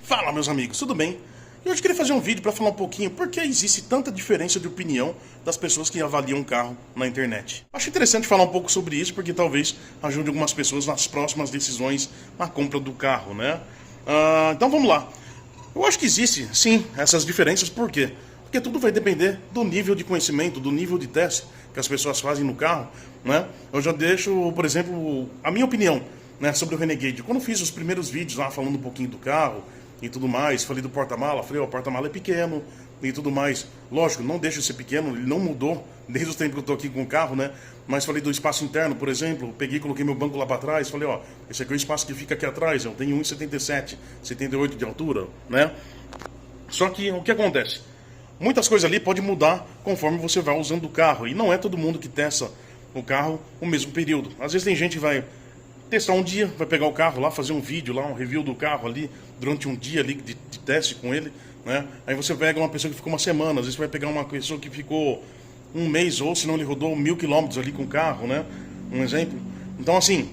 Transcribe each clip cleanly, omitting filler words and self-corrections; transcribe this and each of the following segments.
Fala, meus amigos, tudo bem? E hoje eu queria fazer um vídeo para falar um pouquinho por que existe tanta diferença de opinião das pessoas que avaliam um carro na internet. Acho interessante falar um pouco sobre isso porque talvez ajude algumas pessoas nas próximas decisões na compra do carro, né? Então vamos lá. Eu acho que existe, sim, essas diferenças. Por quê? Porque tudo vai depender do nível de conhecimento, do nível de teste que as pessoas fazem no carro, né? Eu já deixo, por exemplo, a minha opinião, né, sobre o Renegade. Quando eu fiz os primeiros vídeos lá falando um pouquinho do carro e tudo mais, falei do porta-mala, falei, ó, o porta-mala é pequeno e tudo mais. Lógico, não deixa de ser pequeno, ele não mudou desde o tempo que eu tô aqui com o carro, né? Mas falei do espaço interno, por exemplo, peguei e coloquei meu banco lá para trás, falei, ó, esse aqui é o espaço que fica aqui atrás, eu tenho 1,77, 78 de altura, né? Só que o que acontece? Muitas coisas ali podem mudar conforme você vai usando o carro, e não é todo mundo que testa o carro o mesmo período. Às vezes tem gente que vai testar um dia, vai pegar o carro lá, fazer um vídeo lá, um review do carro ali, durante um dia ali de teste com ele, né? Aí você pega uma pessoa que ficou uma semana, às vezes você vai pegar uma pessoa que ficou um mês, ou se não ele rodou 1000 quilômetros ali com o carro, né? Um exemplo. Então assim,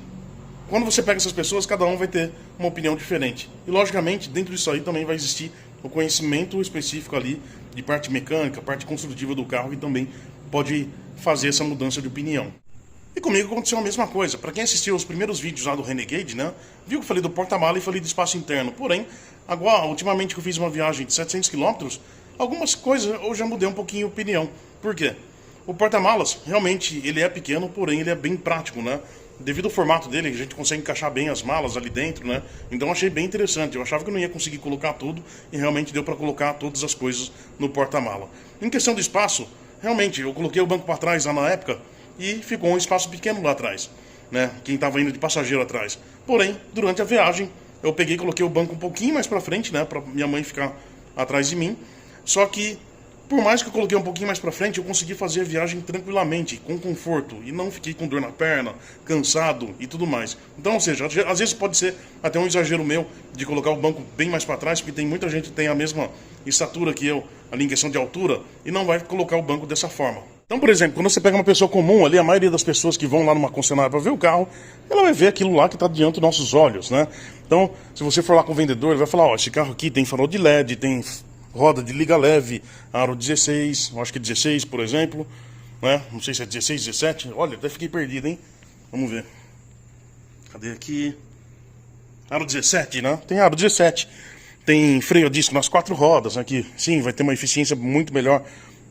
quando você pega essas pessoas, cada um vai ter uma opinião diferente. E logicamente, dentro disso aí também vai existir o conhecimento específico ali de parte mecânica, parte construtiva do carro, que também pode fazer essa mudança de opinião. E comigo aconteceu a mesma coisa. Para quem assistiu os primeiros vídeos lá do Renegade, né, viu que eu falei do porta-mala e falei do espaço interno. Porém, agora, ultimamente que eu fiz uma viagem de 700 quilômetros, algumas coisas eu já mudei um pouquinho a opinião. Por quê? O porta-malas, realmente, ele é pequeno, porém ele é bem prático, né? Devido ao formato dele, a gente consegue encaixar bem as malas ali dentro, né? Então eu achei bem interessante. Eu achava que eu não ia conseguir colocar tudo e realmente deu para colocar todas as coisas no porta-mala. Em questão do espaço, realmente, eu coloquei o banco para trás lá na época e ficou um espaço pequeno lá atrás, né? Quem estava indo de passageiro atrás. Porém, durante a viagem, eu peguei e coloquei o banco um pouquinho mais para frente, né? Para minha mãe ficar atrás de mim. Só que, por mais que eu coloquei um pouquinho mais para frente, eu consegui fazer a viagem tranquilamente, com conforto. E não fiquei com dor na perna, cansado e tudo mais. Então, ou seja, às vezes pode ser até um exagero meu de colocar o banco bem mais para trás, porque tem muita gente que tem a mesma estatura que eu, ali em questão de altura, e não vai colocar o banco dessa forma. Então, por exemplo, quando você pega uma pessoa comum ali, a maioria das pessoas que vão lá numa concessionária para ver o carro, ela vai ver aquilo lá que está diante dos nossos olhos, né? Então, se você for lá com o vendedor, ele vai falar, ó, esse carro aqui tem farol de LED, tem roda de liga leve, aro 16, eu acho que é 16, por exemplo, né? Não sei se é 16, 17, olha, até fiquei perdido, hein? Vamos ver. Cadê aqui? Aro 17, né? Tem aro 17. Tem freio a disco nas 4 rodas aqui. Sim, vai ter uma eficiência muito melhor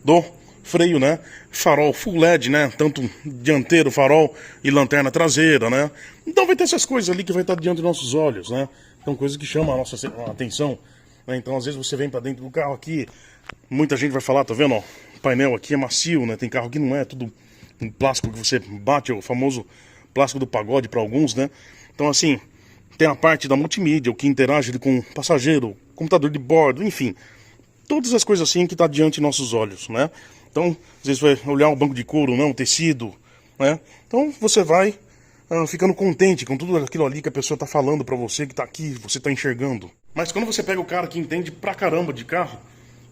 do freio, né? Farol full LED, né? Tanto dianteiro, farol e lanterna traseira, né? Então vai ter essas coisas ali que vai estar diante dos nossos olhos, né? Então coisas que chamam a nossa atenção, né? Então às vezes você vem para dentro do carro aqui, muita gente vai falar, tá vendo, ó, o painel aqui é macio, né? Tem carro que não é, tudo um plástico que você bate, o famoso plástico do pagode para alguns, né? Então assim, tem a parte da multimídia, o que interage com o passageiro, computador de bordo, enfim, todas as coisas assim que está diante de nossos olhos, né? Então, às vezes vai olhar um banco de couro, não, tecido, né? Então você vai ficando contente com tudo aquilo ali que a pessoa está falando para você, que está aqui, você está enxergando. Mas quando você pega o cara que entende pra caramba de carro,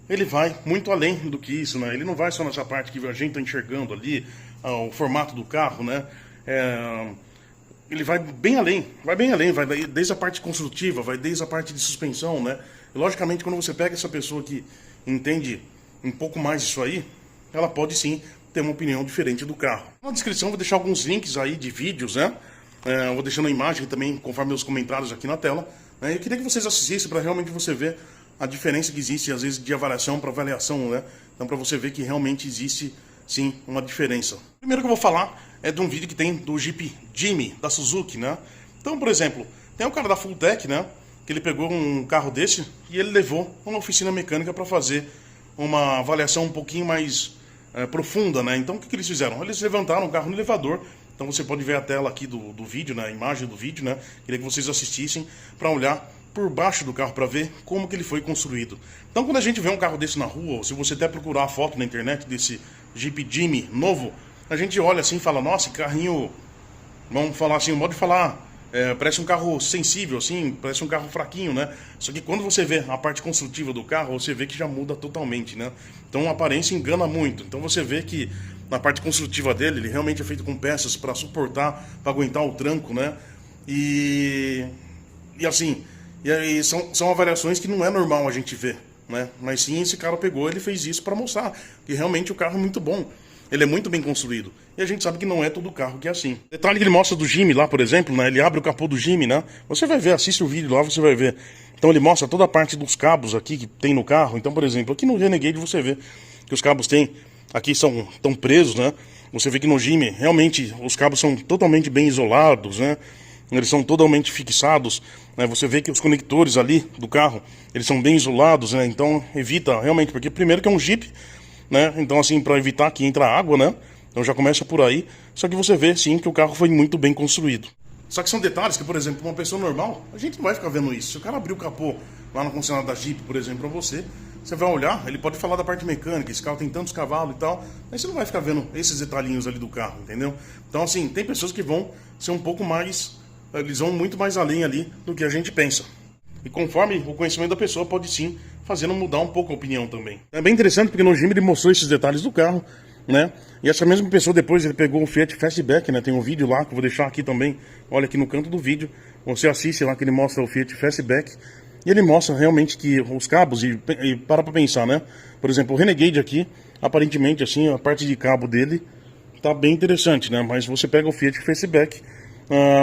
ele vai muito além do que isso, né? Ele não vai só nessa parte que a gente está enxergando ali, o formato do carro, né? Ele vai bem além, vai desde a parte construtiva, vai desde a parte de suspensão, né? E, logicamente, quando você pega essa pessoa que entende um pouco mais disso aí, ela pode sim ter uma opinião diferente do carro. Na descrição eu vou deixar alguns links aí de vídeos, né? Eu vou deixando a imagem também, conforme os comentários aqui na tela. Eu queria que vocês assistissem para realmente você ver a diferença que existe, às vezes, de avaliação para avaliação, né? Então, para você ver que realmente existe, sim, uma diferença. Primeiro que eu vou falar é de um vídeo que tem do Jeep Jimmy, da Suzuki, né? Então, por exemplo, tem um cara da Fulltech, né? Que ele pegou um carro desse e ele levou uma oficina mecânica para fazer uma avaliação um pouquinho mais profunda, né? Então, o que eles fizeram? Eles levantaram o carro no elevador. Então, você pode ver a tela aqui do vídeo, né? A imagem do vídeo, né? Queria que vocês assistissem para olhar por baixo do carro para ver como que ele foi construído. Então, quando a gente vê um carro desse na rua, ou se você até procurar a foto na internet desse Jeep Jimmy novo, a gente olha assim e fala, nossa, carrinho, vamos falar assim, o modo de falar, parece um carro sensível, assim, parece um carro fraquinho, né? Só que quando você vê a parte construtiva do carro, você vê que já muda totalmente, né? Então a aparência engana muito. Então você vê que na parte construtiva dele, ele realmente é feito com peças para suportar, para aguentar o tranco, né? E assim, E aí são avaliações que não é normal a gente ver, né? Mas sim, esse cara pegou, ele fez isso para mostrar que realmente o carro é muito bom. Ele é muito bem construído. E a gente sabe que não é todo carro que é assim. Detalhe que ele mostra do Jimmy lá, por exemplo, né? Ele abre o capô do Jimmy, né? Você vai ver, assiste o vídeo lá, você vai ver. Então ele mostra toda a parte dos cabos aqui que tem no carro. Então, por exemplo, aqui no Renegade você vê que os cabos aqui estão presos, né? Você vê que no Jimmy, realmente, os cabos são totalmente bem isolados, né? Eles são totalmente fixados, né? Você vê que os conectores ali do carro, eles são bem isolados, né? Então evita realmente, porque primeiro que é um Jeep, né? Então assim, para evitar que entre água, né? Então já começa por aí. Só que você vê sim que o carro foi muito bem construído. Só que são detalhes que, por exemplo, uma pessoa normal, a gente não vai ficar vendo isso. Se o cara abrir o capô lá na concessionária da Jeep, por exemplo, para você vai olhar, ele pode falar da parte mecânica, esse carro tem tantos cavalos e tal, aí você não vai ficar vendo esses detalhinhos ali do carro, entendeu? Então assim, tem pessoas que vão ser um pouco mais, eles vão muito mais além ali do que a gente pensa. E conforme o conhecimento da pessoa pode sim fazendo mudar um pouco a opinião também. É bem interessante porque no Jimmy ele mostrou esses detalhes do carro, né? E essa mesma pessoa depois ele pegou o Fiat Fastback, né? Tem um vídeo lá que eu vou deixar aqui também. Olha aqui no canto do vídeo, você assiste lá que ele mostra o Fiat Fastback. E ele mostra realmente que os cabos, e para pra pensar, né? Por exemplo, o Renegade aqui, aparentemente assim, a parte de cabo dele tá bem interessante, né? Mas você pega o Fiat Fastback,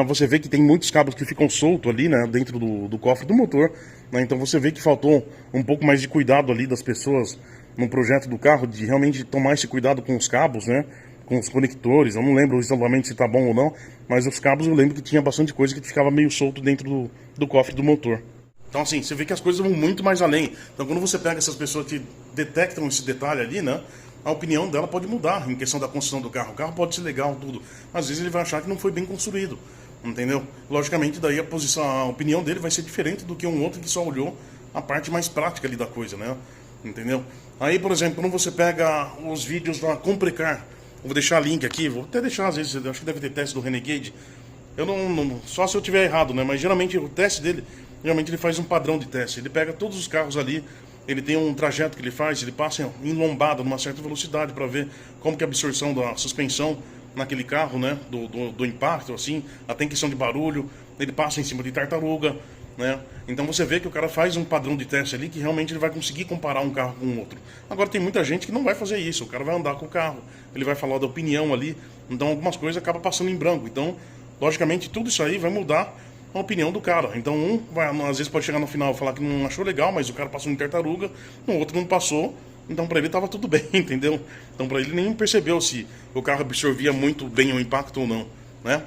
você vê que tem muitos cabos que ficam soltos ali, né? Dentro do cofre do motor, né? Então você vê que faltou um pouco mais de cuidado ali das pessoas no projeto do carro, de realmente tomar esse cuidado com os cabos, né? Com os conectores. Eu não lembro o isolamento se tá bom ou não, mas os cabos eu lembro que tinha bastante coisa que ficava meio solto dentro do cofre do motor. Então assim, você vê que as coisas vão muito mais além. Então quando você pega essas pessoas que detectam esse detalhe ali, né? A opinião dela pode mudar em questão da construção do carro. O carro pode ser legal, tudo. Mas às vezes ele vai achar que não foi bem construído. Entendeu? Logicamente, daí a opinião dele vai ser diferente do que um outro que só olhou a parte mais prática ali da coisa, né? Entendeu? Aí, por exemplo, quando você pega os vídeos da Comprecar, eu vou deixar link aqui, vou até deixar às vezes, eu acho que deve ter teste do Renegade. Eu não só se eu tiver errado, né? Mas geralmente o teste dele, geralmente ele faz um padrão de teste. Ele pega todos os carros ali, ele tem um trajeto que ele faz, ele passa em lombada, numa certa velocidade, para ver como que é a absorção da suspensão naquele carro, né? Do impacto, assim, até em questão de barulho. Ele passa em cima de tartaruga, né? Então você vê que o cara faz um padrão de teste ali que realmente ele vai conseguir comparar um carro com o outro. Agora tem muita gente que não vai fazer isso. O cara vai andar com o carro, ele vai falar da opinião ali. Então algumas coisas acabam passando em branco. Então, logicamente, tudo isso aí vai mudar a opinião do cara. Então às vezes pode chegar no final e falar que não achou legal, mas o cara passou em tartaruga, o outro não passou, então pra ele tava tudo bem, entendeu? Então pra ele nem percebeu se o carro absorvia muito bem o impacto ou não, né?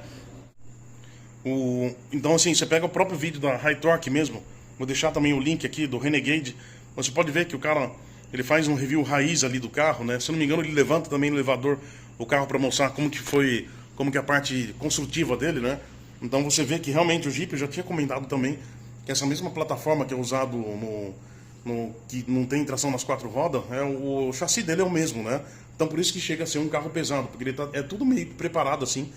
Então assim, você pega o próprio vídeo da High Torque mesmo, vou deixar também o link aqui do Renegade, você pode ver que o cara, ele faz um review raiz ali do carro, né? Se eu não me engano, ele levanta também no elevador o carro para mostrar como que é a parte construtiva dele, né? Então você vê que realmente o Jeep, eu já tinha comentado também, que essa mesma plataforma que é usado que não tem tração nas 4 rodas, o chassi dele é o mesmo, né? Então por isso que chega a ser um carro pesado, porque ele é tudo meio preparado assim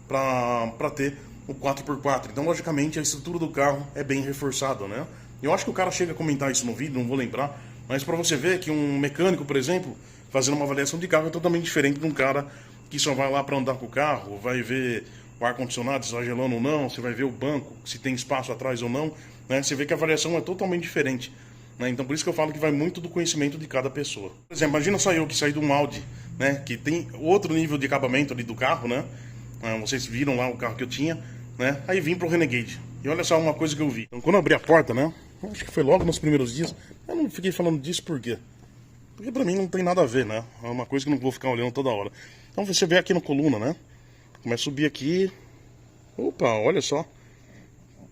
para ter o 4x4. Então logicamente a estrutura do carro é bem reforçada, né? Eu acho que o cara chega a comentar isso no vídeo, não vou lembrar, mas para você ver que um mecânico, por exemplo, fazendo uma avaliação de carro é totalmente diferente de um cara que só vai lá para andar com o carro, vai ver o ar-condicionado se está gelando ou não, você vai ver o banco, se tem espaço atrás ou não, né? Você vê que a avaliação é totalmente diferente, né? Então por isso que eu falo que vai muito do conhecimento de cada pessoa. Por exemplo, imagina só eu que saí de um Audi, né? Que tem outro nível de acabamento ali do carro, né? Vocês viram lá o carro que eu tinha, né? Aí vim pro Renegade. E olha só uma coisa que eu vi. Então quando eu abri a porta, né? Acho que foi logo nos primeiros dias, eu não fiquei falando disso por quê? Porque pra mim não tem nada a ver, né? É uma coisa que eu não vou ficar olhando toda hora. Então você vê aqui na coluna, né? Começa a subir aqui. Opa, olha só.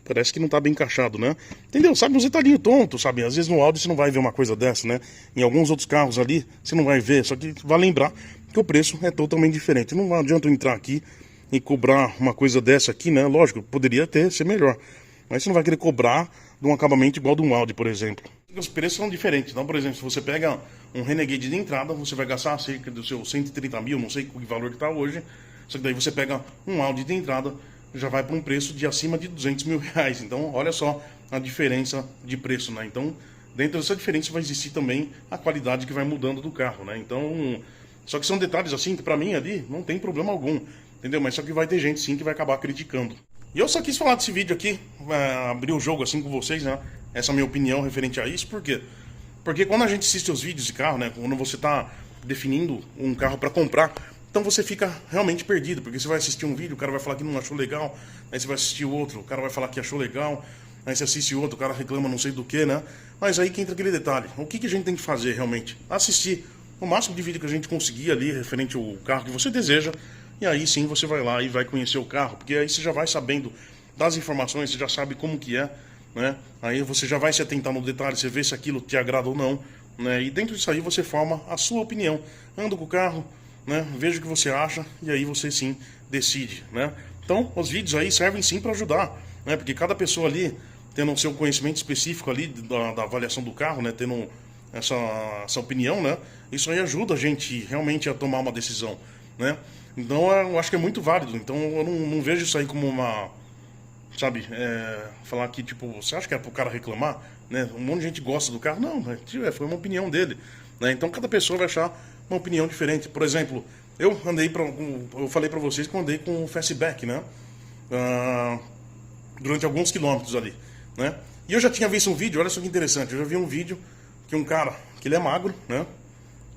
Parece que não tá bem encaixado, né? Entendeu? Sabe, uns detalhinhos tontos, sabe? Às vezes no áudio você não vai ver uma coisa dessa, né? Em alguns outros carros ali, você não vai ver. Só que vai lembrar que o preço é totalmente diferente. Não adianta eu entrar aqui e cobrar uma coisa dessa aqui, né? Lógico, poderia ser melhor. Mas você não vai querer cobrar de um acabamento igual de um Audi, por exemplo. Os preços são diferentes. Então, por exemplo, se você pega um Renegade de entrada, você vai gastar cerca dos seus 130 mil, não sei que valor que tá hoje. Só que daí você pega um Audi de entrada, já vai para um preço de acima de 200 mil reais. Então, olha só a diferença de preço, né? Então, dentro dessa diferença vai existir também a qualidade que vai mudando do carro, né? Então, só que são detalhes assim que pra mim ali não tem problema algum, entendeu? Mas só que vai ter gente sim que vai acabar criticando. E eu só quis falar desse vídeo aqui, abrir o jogo assim com vocês, né? Essa é a minha opinião referente a isso, por quê? Porque quando a gente assiste os vídeos de carro, né? Quando você tá definindo um carro para comprar, então você fica realmente perdido, porque você vai assistir um vídeo, o cara vai falar que não achou legal, aí você vai assistir o outro, o cara vai falar que achou legal, aí você assiste outro, o cara reclama não sei do que, né? Mas aí que entra aquele detalhe, o que a gente tem que fazer realmente? Assistir o máximo de vídeo que a gente conseguir ali, referente ao carro que você deseja, e aí sim você vai lá e vai conhecer o carro, porque aí você já vai sabendo das informações, você já sabe como que é, né? Aí você já vai se atentar no detalhe, você vê se aquilo te agrada ou não, né? E dentro disso aí você forma a sua opinião. Anda com o carro, né? Veja o que você acha e aí você sim decide, né? Então, os vídeos aí servem sim para ajudar, né? Porque cada pessoa ali tendo o seu conhecimento específico ali da avaliação do carro, né? Tendo essa opinião, né? Isso aí ajuda a gente realmente a tomar uma decisão, né? Então, eu acho que é muito válido. Então, eu não vejo isso aí como uma, sabe, falar que, tipo, você acha que é pro cara reclamar, né? Um monte de gente gosta do carro. Não, foi uma opinião dele, né? Então, cada pessoa vai achar uma opinião diferente. Por exemplo, eu falei pra vocês que eu andei com o Fastback, né? Durante alguns quilômetros ali, né? E eu já tinha visto um vídeo, olha só que interessante, eu já vi um vídeo que um cara, que ele é magro, né?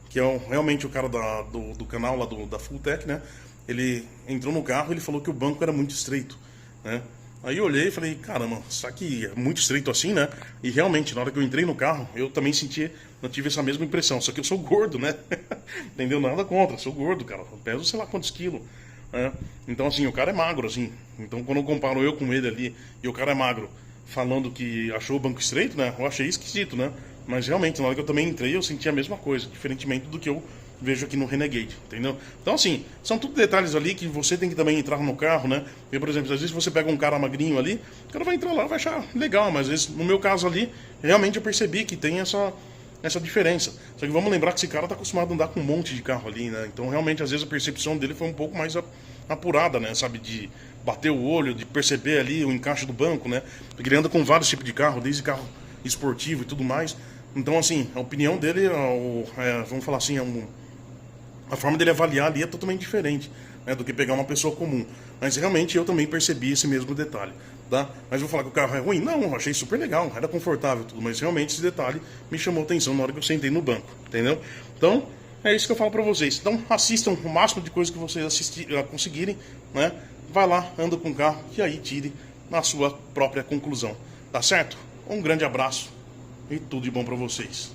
Que é realmente o cara do canal lá da Fulltech, né? Ele entrou no carro e ele falou que o banco era muito estreito, né? Aí eu olhei e falei, caramba, será que é muito estreito assim, né? E realmente, na hora que eu entrei no carro, eu também eu tive essa mesma impressão, só que eu sou gordo, né? Entendeu? Nada contra, sou gordo, cara. Eu peso sei lá quantos quilos, né? Então, assim, o cara é magro, assim. Então, quando eu comparo eu com ele ali e o cara é magro, falando que achou o banco estreito, né? Eu achei esquisito, né? Mas realmente, na hora que eu também entrei, eu senti a mesma coisa, diferentemente do que eu vejo aqui no Renegade, entendeu? Então, assim, são tudo detalhes ali que você tem que também entrar no carro, né? E, por exemplo, às vezes você pega um cara magrinho ali, o cara vai entrar lá, vai achar legal, mas às vezes, no meu caso ali, realmente eu percebi que tem essa diferença. Só que vamos lembrar que esse cara tá acostumado a andar com um monte de carro ali, né? Então, realmente, às vezes a percepção dele foi um pouco mais apurada, né? Sabe, de bater o olho, de perceber ali o encaixe do banco, né? Porque ele anda com vários tipos de carro, desde carro esportivo e tudo mais. Então, assim, a opinião dele, vamos falar assim, a forma dele avaliar ali é totalmente diferente, né, do que pegar uma pessoa comum. Mas realmente eu também percebi esse mesmo detalhe, tá? Mas vou falar que o carro é ruim? Não, eu achei super legal, era confortável tudo, mas realmente esse detalhe me chamou a atenção na hora que eu sentei no banco, entendeu? Então, é isso que eu falo pra vocês. Então, assistam o máximo de coisa que vocês conseguirem, né? Vai lá, anda com o carro e aí tire a sua própria conclusão, tá certo? Um grande abraço e tudo de bom pra vocês.